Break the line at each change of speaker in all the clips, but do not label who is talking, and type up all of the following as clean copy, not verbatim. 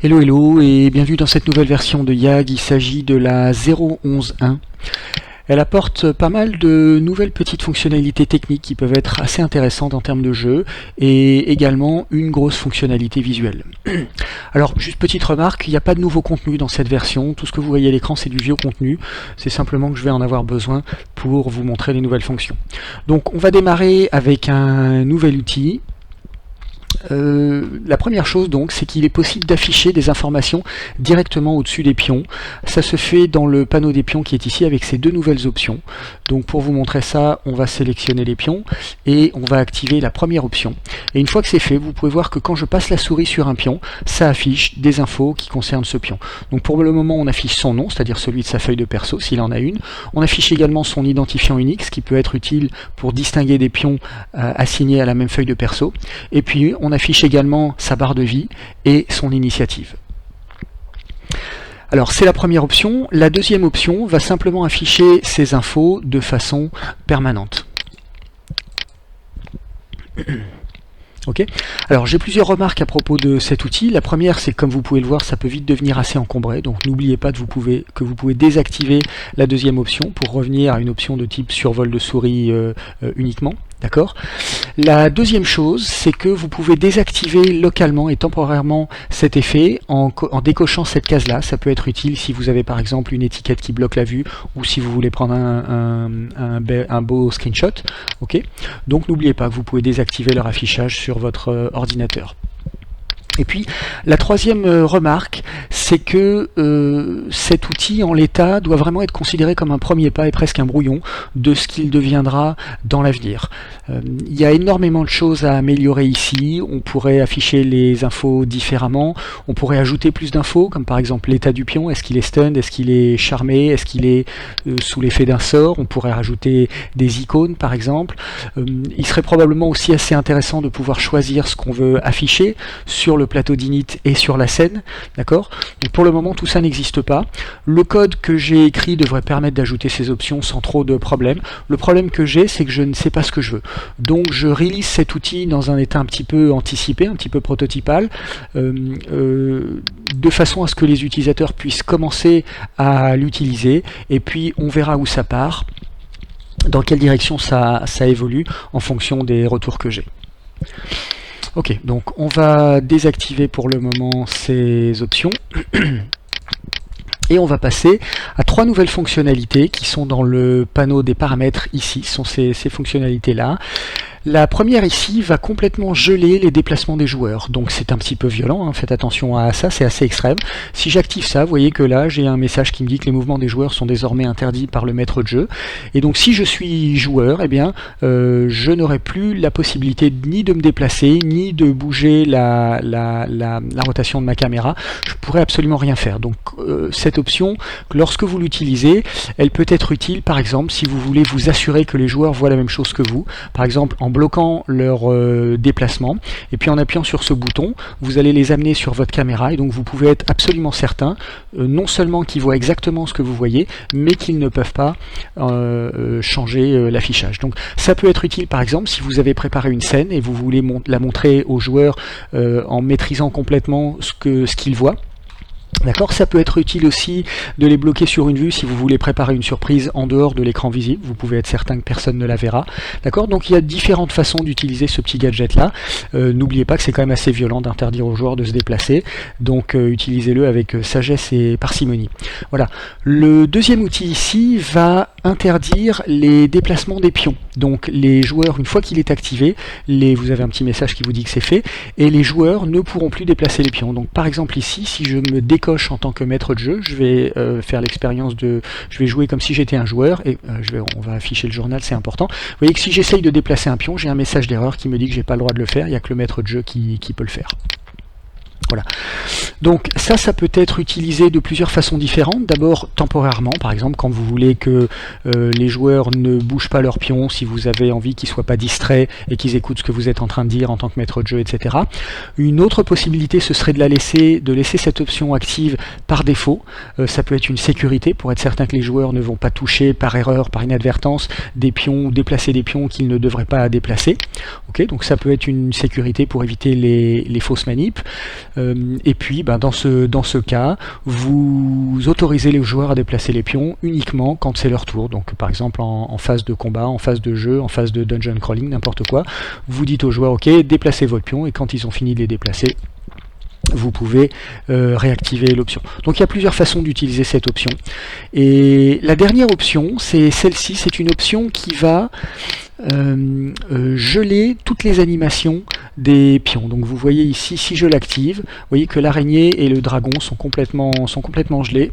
Hello hello et bienvenue dans cette nouvelle version de YAG. Il s'agit de la 0.11.1. Elle apporte pas mal de nouvelles petites fonctionnalités techniques qui peuvent être assez intéressantes en termes de jeu et également une grosse fonctionnalité visuelle. Alors juste petite remarque, il n'y a pas de nouveau contenu dans cette version, tout ce que vous voyez à l'écran c'est du vieux contenu, c'est simplement que je vais en avoir besoin pour vous montrer les nouvelles fonctions. Donc on va démarrer avec un nouvel outil. La première chose donc, c'est qu'il est possible d'afficher des informations directement au-dessus des pions. Ça se fait dans le panneau des pions qui est ici avec ces deux nouvelles options. Donc pour vous montrer ça, on va sélectionner les pions et on va activer la première option. Et une fois que c'est fait, vous pouvez voir que quand je passe la souris sur un pion, ça affiche des infos qui concernent ce pion. Donc pour le moment, on affiche son nom, c'est-à-dire celui de sa feuille de perso, s'il en a une. On affiche également son identifiant unique, ce qui peut être utile pour distinguer des pions assignés à la même feuille de perso. Et puis on affiche également sa barre de vie et son initiative. Alors c'est la première option. La deuxième option va simplement afficher ces infos de façon permanente. Ok. Alors j'ai plusieurs remarques à propos de cet outil. La première, c'est que comme vous pouvez le voir, ça peut vite devenir assez encombré. Donc n'oubliez pas que vous pouvez désactiver la deuxième option pour revenir à une option de type survol de souris uniquement. D'accord. La deuxième chose, c'est que vous pouvez désactiver localement et temporairement cet effet en décochant cette case-là. Ça peut être utile si vous avez par exemple une étiquette qui bloque la vue ou si vous voulez prendre un beau screenshot. Ok. Donc n'oubliez pas que vous pouvez désactiver leur affichage sur votre ordinateur. Et puis la troisième remarque, c'est que cet outil en l'état doit vraiment être considéré comme un premier pas et presque un brouillon de ce qu'il deviendra dans l'avenir. Il y a énormément de choses à améliorer ici. On pourrait afficher les infos différemment, on pourrait ajouter plus d'infos comme par exemple l'état du pion, est-ce qu'il est stunned, est-ce qu'il est charmé, est-ce qu'il est sous l'effet d'un sort. On pourrait rajouter des icônes par exemple. Il serait probablement aussi assez intéressant de pouvoir choisir ce qu'on veut afficher sur le plateau d'init et sur la scène, d'accord. Pour le moment tout ça n'existe pas. Le code que j'ai écrit devrait permettre d'ajouter ces options sans trop de problèmes. Le problème que j'ai, c'est que je ne sais pas ce que je veux. Donc je release cet outil dans un état un petit peu anticipé, un petit peu prototypal, de façon à ce que les utilisateurs puissent commencer à l'utiliser et puis on verra où ça part, dans quelle direction ça évolue en fonction des retours que j'ai. Ok, donc on va désactiver pour le moment ces options et on va passer à trois nouvelles fonctionnalités qui sont dans le panneau des paramètres ici, ce sont ces fonctionnalités là. La première ici va complètement geler les déplacements des joueurs, donc c'est un petit peu violent, hein, faites attention à ça, c'est assez extrême. Si j'active ça, vous voyez que là j'ai un message qui me dit que les mouvements des joueurs sont désormais interdits par le maître de jeu, et donc si je suis joueur, eh bien je n'aurai plus la possibilité ni de me déplacer, ni de bouger la rotation de ma caméra, je pourrais absolument rien faire. Donc cette option, lorsque vous l'utilisez, elle peut être utile par exemple si vous voulez vous assurer que les joueurs voient la même chose que vous, par exemple en bloquant leur déplacement et puis en appuyant sur ce bouton vous allez les amener sur votre caméra et donc vous pouvez être absolument certain non seulement qu'ils voient exactement ce que vous voyez mais qu'ils ne peuvent pas changer l'affichage. Donc ça peut être utile par exemple si vous avez préparé une scène et vous voulez la montrer aux joueurs en maîtrisant complètement ce qu'ils voient. D'accord, ça peut être utile aussi de les bloquer sur une vue si vous voulez préparer une surprise en dehors de l'écran visible, vous pouvez être certain que personne ne la verra. D'accord, donc il y a différentes façons d'utiliser ce petit gadget là. N'oubliez pas que c'est quand même assez violent d'interdire aux joueurs de se déplacer, donc utilisez-le avec sagesse et parcimonie. Voilà, le deuxième outil ici va interdire les déplacements des pions. Donc les joueurs, une fois qu'il est activé, vous avez un petit message qui vous dit que c'est fait, et les joueurs ne pourront plus déplacer les pions. Donc par exemple ici, si je me décoche en tant que maître de jeu, je vais faire l'expérience je vais jouer comme si j'étais un joueur, et on va afficher le journal, c'est important. Vous voyez que si j'essaye de déplacer un pion, j'ai un message d'erreur qui me dit que j'ai pas le droit de le faire, il n'y a que le maître de jeu qui peut le faire. Voilà. Donc ça peut être utilisé de plusieurs façons différentes. D'abord temporairement, par exemple quand vous voulez que les joueurs ne bougent pas leurs pions, si vous avez envie qu'ils ne soient pas distraits et qu'ils écoutent ce que vous êtes en train de dire en tant que maître de jeu, etc. Une autre possibilité, ce serait de laisser cette option active par défaut. Ça peut être une sécurité pour être certain que les joueurs ne vont pas toucher par erreur, par inadvertance, des pions ou déplacer des pions qu'ils ne devraient pas déplacer. Okay, donc ça peut être une sécurité pour éviter les fausses manips. Et puis ben dans ce cas, vous autorisez les joueurs à déplacer les pions uniquement quand c'est leur tour. Donc par exemple en phase de combat, en phase de jeu, en phase de dungeon crawling, n'importe quoi, vous dites aux joueurs ok, déplacez votre pion, et quand ils ont fini de les déplacer, vous pouvez réactiver l'option. Donc il y a plusieurs façons d'utiliser cette option. Et la dernière option, c'est celle-ci, c'est une option qui va geler toutes les animations des pions. Donc vous voyez ici, si je l'active, vous voyez que l'araignée et le dragon sont complètement gelés.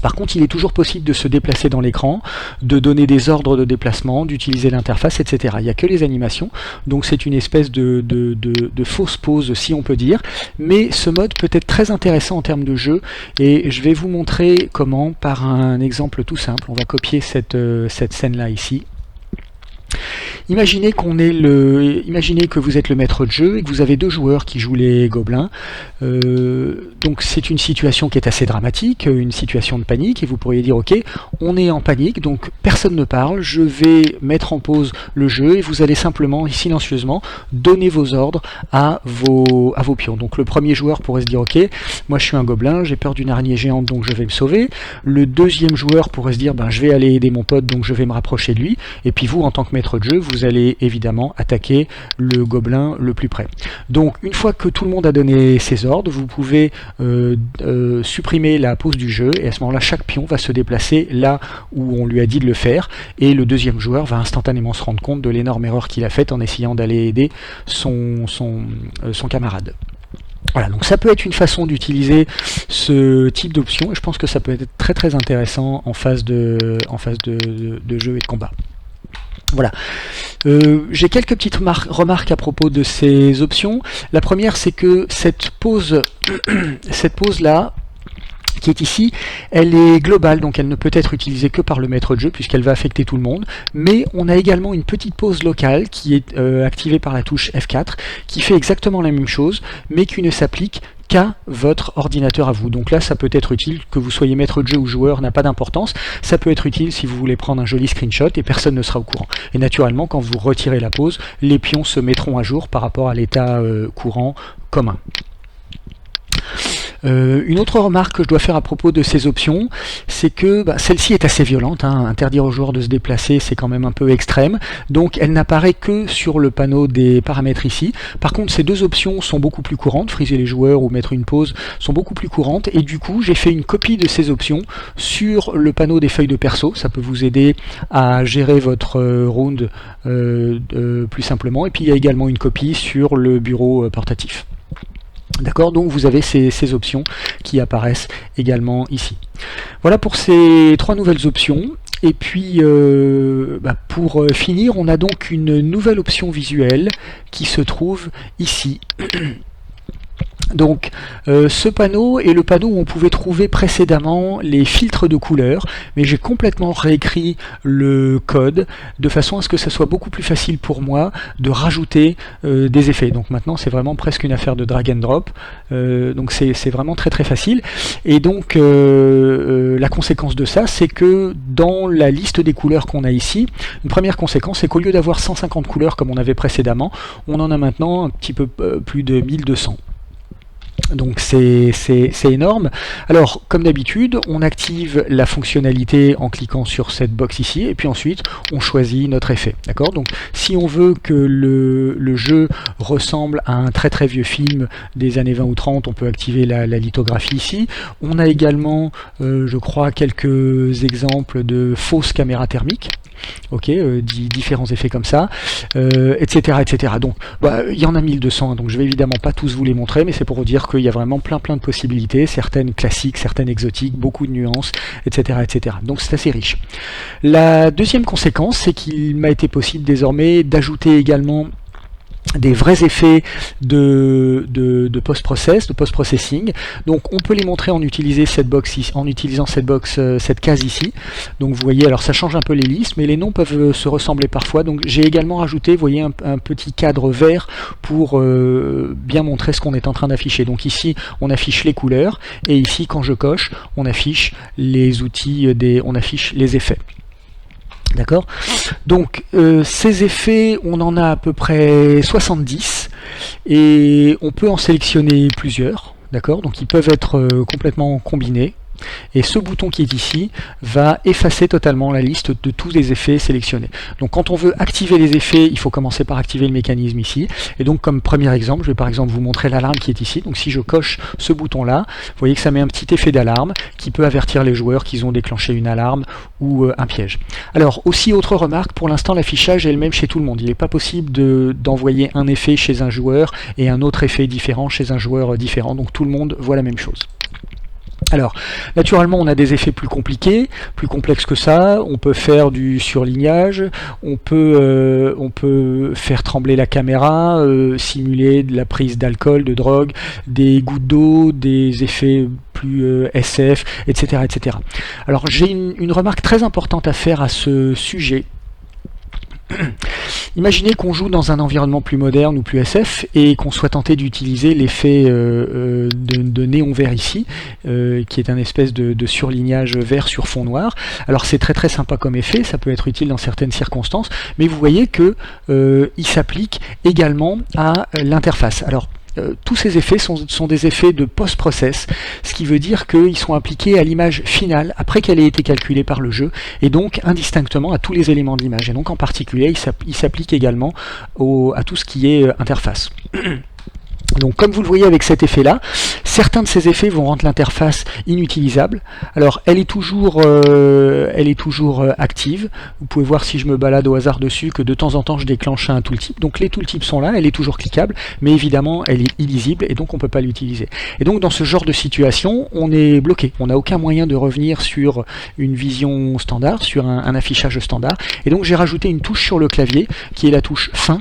Par contre, il est toujours possible de se déplacer dans l'écran, de donner des ordres de déplacement, d'utiliser l'interface, etc. Il n'y a que les animations, donc c'est une espèce de fausse pause, si on peut dire. Mais ce mode peut être très intéressant en termes de jeu, et je vais vous montrer comment par un exemple tout simple. On va copier cette scène-là ici. Imaginez que vous êtes le maître de jeu et que vous avez 2 joueurs qui jouent les gobelins. Donc c'est une situation qui est assez dramatique, une situation de panique, et vous pourriez dire ok, on est en panique, donc personne ne parle, je vais mettre en pause le jeu et vous allez simplement et silencieusement donner vos ordres à vos pions. Donc le premier joueur pourrait se dire ok, moi je suis un gobelin, j'ai peur d'une araignée géante, donc je vais me sauver. Le deuxième joueur pourrait se dire ben, je vais aller aider mon pote, donc je vais me rapprocher de lui. Et puis vous, en tant que maître de jeu, vous allez évidemment attaquer le gobelin le plus près. Donc une fois que tout le monde a donné ses ordres, vous pouvez supprimer la pause du jeu, et à ce moment-là chaque pion va se déplacer là où on lui a dit de le faire, et le deuxième joueur va instantanément se rendre compte de l'énorme erreur qu'il a faite en essayant d'aller aider son camarade. Voilà, donc ça peut être une façon d'utiliser ce type d'option, et je pense que ça peut être très très intéressant en phase de jeu et de combat. Voilà. J'ai quelques petites remarques à propos de ces options. La première, c'est que cette pause là, qui est ici, elle est globale, donc elle ne peut être utilisée que par le maître de jeu puisqu'elle va affecter tout le monde, mais on a également une petite pause locale qui est activée par la touche F4, qui fait exactement la même chose, mais qui ne s'applique qu'à votre ordinateur à vous. Donc là, ça peut être utile, que vous soyez maître de jeu ou joueur, n'a pas d'importance. Ça peut être utile si vous voulez prendre un joli screenshot et personne ne sera au courant. Et naturellement, quand vous retirez la pause, les pions se mettront à jour par rapport à l'état courant commun. Une autre remarque que je dois faire à propos de ces options, c'est que celle-ci est assez violente, hein. Interdire aux joueurs de se déplacer, c'est quand même un peu extrême, donc elle n'apparaît que sur le panneau des paramètres ici. Par contre, ces deux options sont beaucoup plus courantes, friser les joueurs ou mettre une pause sont beaucoup plus courantes, et du coup j'ai fait une copie de ces options sur le panneau des feuilles de perso. Ça peut vous aider à gérer votre round plus simplement, et puis il y a également une copie sur le bureau portatif. D'accord, donc vous avez ces options qui apparaissent également ici. Voilà pour ces 3 nouvelles options. Et puis pour finir, on a donc une nouvelle option visuelle qui se trouve ici. Donc ce panneau est le panneau où on pouvait trouver précédemment les filtres de couleurs, mais j'ai complètement réécrit le code de façon à ce que ça soit beaucoup plus facile pour moi de rajouter des effets. Donc maintenant c'est vraiment presque une affaire de drag and drop, donc c'est vraiment très très facile. Et donc la conséquence de ça, c'est que dans la liste des couleurs qu'on a ici, une première conséquence, c'est qu'au lieu d'avoir 150 couleurs comme on avait précédemment, on en a maintenant un petit peu plus de 1200. Donc c'est énorme. Alors comme d'habitude, on active la fonctionnalité en cliquant sur cette box ici, et puis ensuite on choisit notre effet. D'accord. Donc si on veut que le jeu ressemble à un très très vieux film des années 20 ou 30, on peut activer la lithographie ici. On a également, je crois, quelques exemples de fausses caméras thermiques. Ok, différents effets comme ça, etc., etc. Donc, il y en a 1200, donc je vais évidemment pas tous vous les montrer, mais c'est pour vous dire qu'il y a vraiment plein de possibilités, certaines classiques, certaines exotiques, beaucoup de nuances, etc., etc. Donc c'est assez riche. La deuxième conséquence, c'est qu'il m'a été possible désormais d'ajouter également des vrais effets de post-processing. Donc on peut les montrer en utilisant cette case ici. Donc vous voyez, alors ça change un peu les listes, mais les noms peuvent se ressembler parfois. Donc j'ai également rajouté, vous voyez, un petit cadre vert pour bien montrer ce qu'on est en train d'afficher. Donc ici on affiche les couleurs, et ici quand je coche, on affiche les outils, on affiche les effets. D'accord. Donc ces effets, on en a à peu près 70 et on peut en sélectionner plusieurs. d'accord? Donc ils peuvent être complètement combinés. Et ce bouton qui est ici va effacer totalement la liste de tous les effets sélectionnés. Donc quand on veut activer les effets, il faut commencer par activer le mécanisme ici. Et donc comme premier exemple, je vais par exemple vous montrer l'alarme qui est ici. Donc si je coche ce bouton là, vous voyez que ça met un petit effet d'alarme qui peut avertir les joueurs qu'ils ont déclenché une alarme ou un piège. Alors aussi autre remarque, pour l'instant l'affichage est le même chez tout le monde. Il n'est pas possible d'envoyer un effet chez un joueur et un autre effet différent chez un joueur différent. Donc tout le monde voit la même chose. Alors, naturellement, on a des effets plus compliqués, plus complexes que ça. On peut faire du surlignage, on peut faire trembler la caméra, simuler de la prise d'alcool, de drogue, des gouttes d'eau, des effets plus SF, etc., etc. Alors, j'ai une remarque très importante à faire à ce sujet. Imaginez qu'on joue dans un environnement plus moderne ou plus SF et qu'on soit tenté d'utiliser l'effet de néon vert ici, qui est un espèce de surlignage vert sur fond noir. Alors c'est très sympa comme effet, ça peut être utile dans certaines circonstances, mais vous voyez que il s'applique également à l'interface. Alors tous ces effets sont des effets de post-process, ce qui veut dire qu'ils sont appliqués à l'image finale après qu'elle ait été calculée par le jeu, et donc indistinctement à tous les éléments de l'image. Et donc en particulier, il s'applique également à tout ce qui est interface. Donc comme vous le voyez avec cet effet là, certains de ces effets vont rendre l'interface inutilisable. Alors elle est toujours active. Vous pouvez voir si je me balade au hasard dessus que de temps en temps je déclenche un tooltip. Donc les tooltips sont là, elle est toujours cliquable, mais évidemment elle est illisible et donc on ne peut pas l'utiliser. Et donc dans ce genre de situation, on est bloqué. On n'a aucun moyen de revenir sur une vision standard, sur un affichage standard. Et donc j'ai rajouté une touche sur le clavier qui est la touche fin.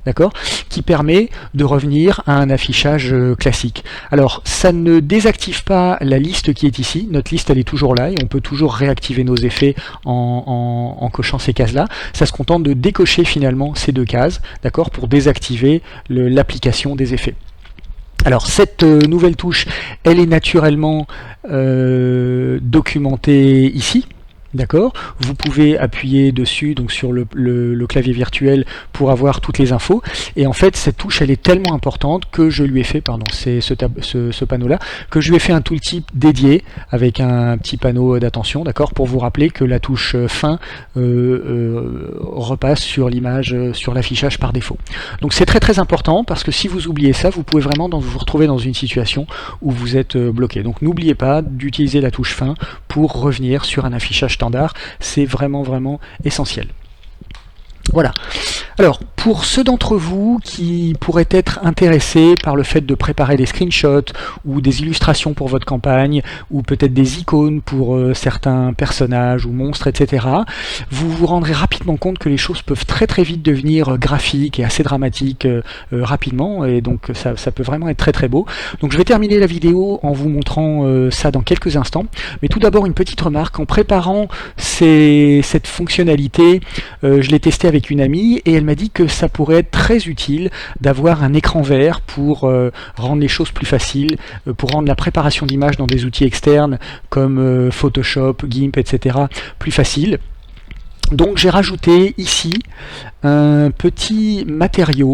D'accord, qui permet de revenir à un affichage classique. Alors, ça ne désactive pas la liste qui est ici. Notre liste, elle est toujours là et on peut toujours réactiver nos effets en cochant ces cases-là. Ça se contente de décocher finalement ces deux cases, d'accord, pour désactiver l'application des effets. Alors cette nouvelle touche, elle est naturellement documentée ici. D'accord, vous pouvez appuyer dessus, donc sur le clavier virtuel, pour avoir toutes les infos. Et en fait, cette touche, elle est tellement importante que je lui ai fait, pardon, c'est ce panneau-là, que je lui ai fait un tooltip dédié avec un petit panneau d'attention, d'accord, pour vous rappeler que la touche fin repasse sur l'image, sur l'affichage par défaut. Donc c'est très important parce que si vous oubliez ça, vous pouvez vraiment vous retrouver dans une situation où vous êtes bloqué. Donc n'oubliez pas d'utiliser la touche fin pour revenir sur un affichage standard, c'est vraiment essentiel. Voilà. Alors, pour ceux d'entre vous qui pourraient être intéressés par le fait de préparer des screenshots ou des illustrations pour votre campagne, ou peut-être des icônes pour certains personnages ou monstres, etc., vous vous rendrez rapidement compte que les choses peuvent très vite devenir graphiques et assez dramatiques rapidement, et donc ça peut vraiment être très beau. Donc je vais terminer la vidéo en vous montrant ça dans quelques instants, mais tout d'abord une petite remarque. En préparant cette fonctionnalité, je l'ai testé avec une amie et elle m'a dit que ça pourrait être très utile d'avoir un écran vert pour rendre les choses plus faciles, pour rendre la préparation d'images dans des outils externes comme Photoshop, GIMP, etc. plus facile. Donc j'ai rajouté ici un petit matériau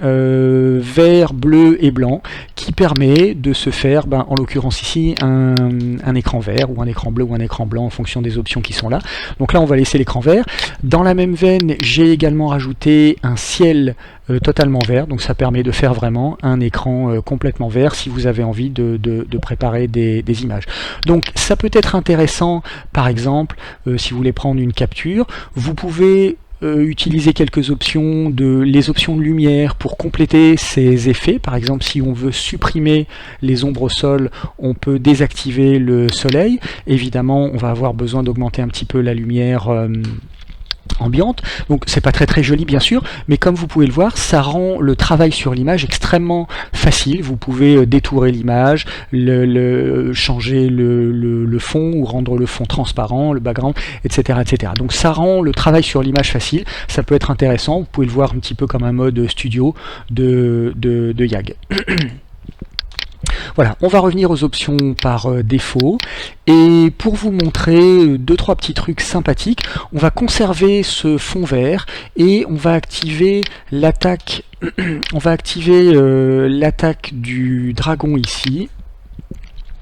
vert, bleu et blanc qui permet de se faire, en l'occurrence ici, un écran vert ou un écran bleu ou un écran blanc en fonction des options qui sont là. Donc là on va laisser l'écran vert. Dans la même veine, j'ai également rajouté un ciel totalement vert, donc ça permet de faire vraiment un écran complètement vert si vous avez envie de préparer des images. Donc ça peut être intéressant, par exemple, si vous voulez prendre une capture, vous pouvez utiliser quelques options, les options de lumière pour compléter ces effets. Par exemple, si on veut supprimer les ombres au sol, on peut désactiver le soleil. Évidemment, on va avoir besoin d'augmenter un petit peu la lumière ambiante, donc c'est pas très joli bien sûr, mais comme vous pouvez le voir, ça rend le travail sur l'image extrêmement facile. Vous pouvez détourer l'image, changer le fond ou rendre le fond transparent, le background, etc. Donc ça rend le travail sur l'image facile, ça peut être intéressant, vous pouvez le voir un petit peu comme un mode studio de YAG. Voilà, on va revenir aux options par défaut, et pour vous montrer deux trois petits trucs sympathiques, on va conserver ce fond vert et on va activer l'attaque l'attaque du dragon ici,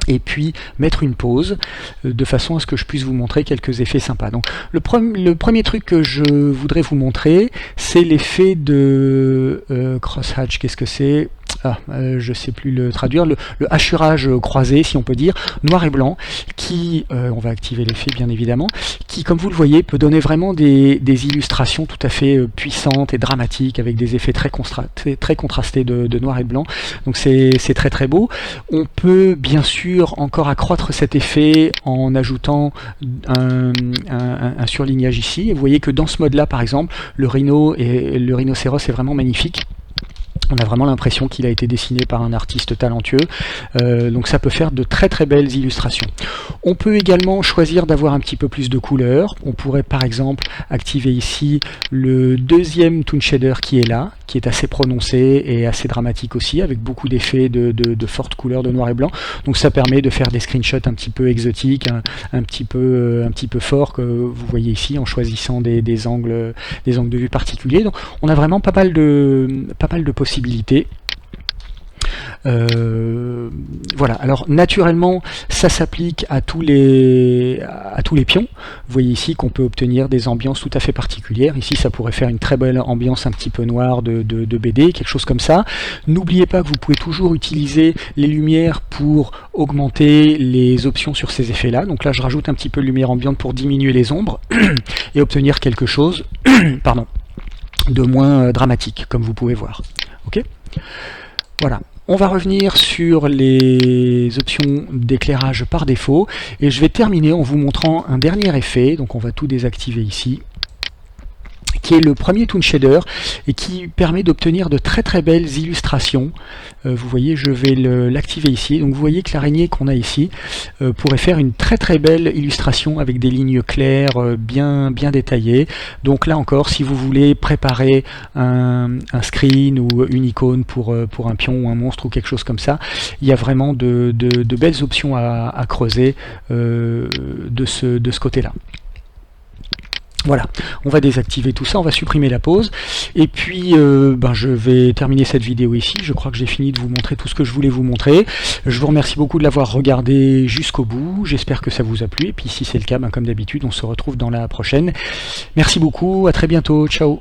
et puis mettre une pause de façon à ce que je puisse vous montrer quelques effets sympas. Donc le premier truc que je voudrais vous montrer, c'est l'effet de crosshatch. Qu'est-ce que c'est? Je sais plus le traduire, le hachurage croisé, si on peut dire, noir et blanc, qui, on va activer l'effet bien évidemment, qui, comme vous le voyez, peut donner vraiment des illustrations tout à fait puissantes et dramatiques, avec des effets très contrastés de noir et de blanc. Donc c'est très très beau. On peut bien sûr encore accroître cet effet en ajoutant un surlignage ici. Et vous voyez que dans ce mode là, par exemple, le rhinocéros est vraiment magnifique. On a vraiment l'impression qu'il a été dessiné par un artiste talentueux, donc ça peut faire de très très belles illustrations. On peut également choisir d'avoir un petit peu plus de couleurs. On pourrait par exemple activer ici le deuxième Toon Shader qui est là, qui est assez prononcé et assez dramatique aussi, avec beaucoup d'effets de fortes couleurs de noir et blanc. Donc ça permet de faire des screenshots un petit peu exotiques, un petit peu forts, que vous voyez ici, en choisissant des angles de vue particuliers. Donc on a vraiment pas mal de possibilités. Voilà, alors naturellement ça s'applique à tous les pions. Vous voyez ici qu'on peut obtenir des ambiances tout à fait particulières. Ici ça pourrait faire une très belle ambiance un petit peu noire de BD, quelque chose comme ça. N'oubliez pas que vous pouvez toujours utiliser les lumières pour augmenter les options sur ces effets là. Donc là je rajoute un petit peu de lumière ambiante pour diminuer les ombres et obtenir quelque chose pardon, de moins dramatique, comme vous pouvez voir. Ok, voilà. On va revenir sur les options d'éclairage par défaut, et je vais terminer en vous montrant un dernier effet. Donc on va tout désactiver ici, qui est le premier Toon Shader et qui permet d'obtenir de très très belles illustrations. Vous voyez, je vais l'activer ici. Donc vous voyez que l'araignée qu'on a ici pourrait faire une très très belle illustration avec des lignes claires bien détaillées. Donc là encore, si vous voulez préparer un screen ou une icône pour un pion ou un monstre ou quelque chose comme ça, il y a vraiment de belles options à creuser de ce côté-là. Voilà, on va désactiver tout ça, on va supprimer la pause, et puis je vais terminer cette vidéo ici. Je crois que j'ai fini de vous montrer tout ce que je voulais vous montrer. Je vous remercie beaucoup de l'avoir regardé jusqu'au bout, j'espère que ça vous a plu, et puis si c'est le cas, comme d'habitude, on se retrouve dans la prochaine. Merci beaucoup, à très bientôt, ciao.